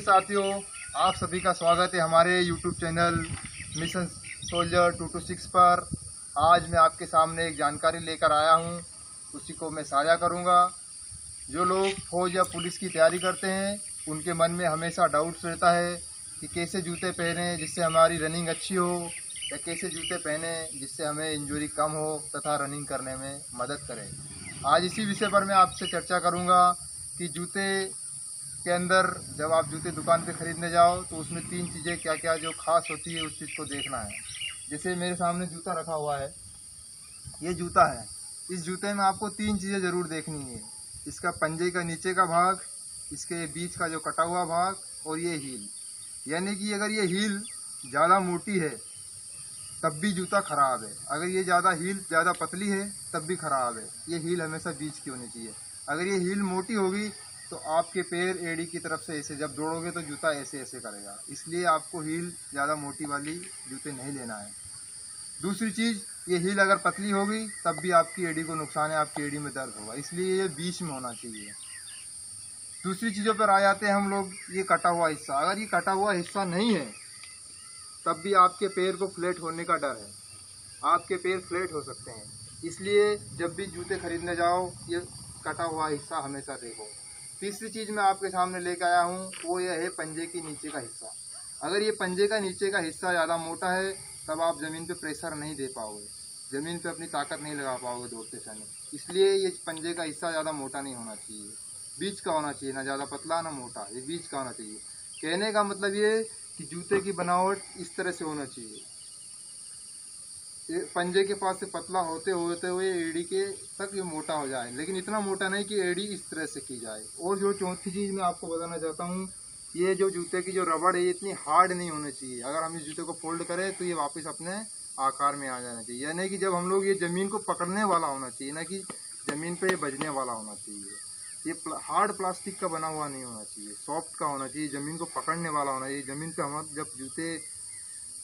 साथियों, आप सभी का स्वागत है हमारे YouTube चैनल मिशन सोल्जर 226 पर। आज मैं आपके सामने एक जानकारी लेकर आया हूं, उसी को मैं साझा करूंगा। जो लोग फौज या पुलिस की तैयारी करते हैं, उनके मन में हमेशा डाउट्स रहता है कि कैसे जूते पहने जिससे हमारी रनिंग अच्छी हो, या कैसे जूते पहने जिससे हमें इंजरी कम हो तथा रनिंग करने में मदद करे। आज इसी विषय पर मैं आपसे चर्चा करूँगा कि जूते के अंदर जब आप जूते दुकान पे खरीदने जाओ तो उसमें 3 चीज़ें क्या क्या जो खास होती है उस चीज़ को देखना है। जैसे मेरे सामने जूता रखा हुआ है, ये जूता है। इस जूते में आपको 3 चीज़ें ज़रूर देखनी है। इसका पंजे का नीचे का भाग, इसके बीच का जो कटा हुआ भाग और ये हील। यानी कि अगर ये हील ज़्यादा मोटी है तब भी जूता खराब है, अगर ये हील ज़्यादा पतली है तब भी खराब है। ये हील हमेशा बीच की होनी चाहिए। अगर ये हील मोटी होगी तो आपके पैर एड़ी की तरफ से ऐसे जब दौड़ोगे तो जूता ऐसे ऐसे करेगा। इसलिए आपको हील ज़्यादा मोटी वाली जूते नहीं लेना है। दूसरी चीज़, ये हील अगर पतली होगी तब भी आपकी एड़ी को नुकसान है, आपकी एड़ी में दर्द होगा। इसलिए ये बीच में होना चाहिए। दूसरी चीज़ों पर आ जाते हैं हम लोग, ये कटा हुआ हिस्सा। अगर ये कटा हुआ हिस्सा नहीं है तब भी आपके पैर को फ्लैट होने का डर है, आपके पैर फ्लैट हो सकते हैं। इसलिए जब भी जूते खरीदने जाओ ये कटा हुआ हिस्सा हमेशा देखो। तीसरी चीज़ मैं आपके सामने लेकर आया हूँ, वो ये है पंजे के नीचे का हिस्सा। अगर ये पंजे का नीचे का हिस्सा ज़्यादा मोटा है तब आप ज़मीन पे प्रेशर नहीं दे पाओगे, ज़मीन पे अपनी ताकत नहीं लगा पाओगे दौड़ते समय। इसलिए ये पंजे का हिस्सा ज़्यादा मोटा नहीं होना चाहिए, बीच का होना चाहिए, ना ज़्यादा पतला ना मोटा, ये बीच का होना चाहिए। कहने का मतलब ये कि जूते की बनावट इस तरह से होना चाहिए, पंजे के पास से पतला होते होते हुए एड़ी के तक ये मोटा हो जाए, लेकिन इतना मोटा नहीं कि एड़ी इस तरह से की जाए। और जो चौथी चीज़ मैं आपको बताना चाहता हूँ, ये जो जूते की जो रबड़ है ये इतनी हार्ड नहीं होनी चाहिए। अगर हम इस जूते को फोल्ड करें तो ये वापस अपने आकार में आ जाना चाहिए। यानी कि जब हम लोग ये ज़मीन को पकड़ने वाला होना चाहिए, ना कि ज़मीन पर ये बजने वाला होना चाहिए। ये हार्ड प्लास्टिक का बना हुआ नहीं होना चाहिए, सॉफ्ट का होना चाहिए, ज़मीन को पकड़ने वाला होना चाहिए। ज़मीन पर हम जब जूते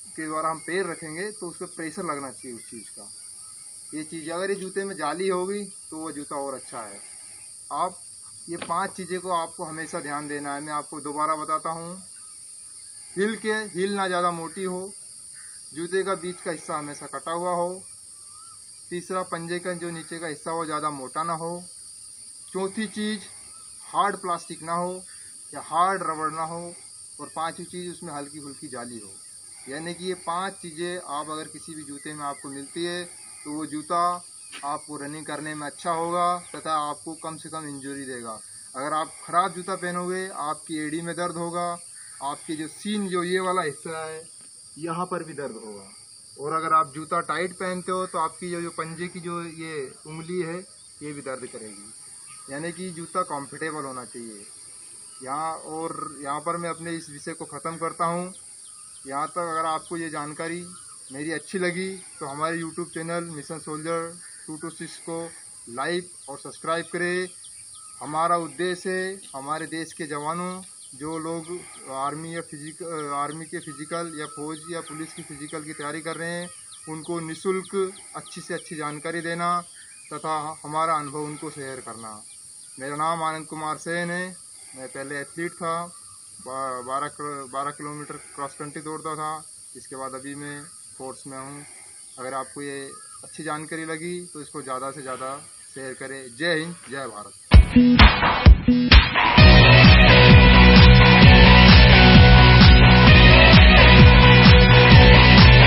के द्वारा हम पैर रखेंगे तो उस पर प्रेशर लगना चाहिए उस चीज़ का। ये चीज़ अगर ये जूते में जाली होगी तो वो जूता और अच्छा है। आप ये 5 चीज़ें को आपको हमेशा ध्यान देना है। मैं आपको दोबारा बताता हूँ, हील ना ज़्यादा मोटी हो, जूते का बीच का हिस्सा हमेशा कटा हुआ हो, तीसरा पंजे का जो नीचे का हिस्सा हो ज़्यादा मोटा ना हो, चौथी चीज़ हार्ड प्लास्टिक ना हो या हार्ड रबड़ ना हो, और पांचवी चीज़ उसमें हल्की फुल्की जाली हो। यानी कि ये 5 चीज़ें आप अगर किसी भी जूते में आपको मिलती है तो वो जूता आपको रनिंग करने में अच्छा होगा तथा आपको कम से कम इंजरी देगा। अगर आप ख़राब जूता पहनोगे आपकी एड़ी में दर्द होगा, आपकी जो सीन जो ये वाला हिस्सा है यहाँ पर भी दर्द होगा। और अगर आप जूता टाइट पहनते हो तो आपकी जो पंजे की जो ये उंगली है ये भी दर्द करेगी। यानी कि जूता कंफर्टेबल होना चाहिए। यहाँ पर मैं अपने इस विषय को ख़त्म करता हूँ। यहाँ तक अगर आपको ये जानकारी मेरी अच्छी लगी तो हमारे YouTube चैनल मिशन सोल्जर 226 को लाइक और सब्सक्राइब करें। हमारा उद्देश्य है हमारे देश के जवानों, जो लोग आर्मी के फिजिकल या फौज या पुलिस की फिजिकल की तैयारी कर रहे हैं, उनको निःशुल्क अच्छी से अच्छी जानकारी देना तथा हमारा अनुभव उनको शेयर करना। मेरा नाम आनंद कुमार सेन है। मैं पहले एथलीट था, 12 किलोमीटर क्रॉस कंट्री दौड़ता था। इसके बाद अभी मैं फोर्स में हूँ। अगर आपको ये अच्छी जानकारी लगी तो इसको ज़्यादा से ज़्यादा शेयर करें। जय हिंद, जय भारत।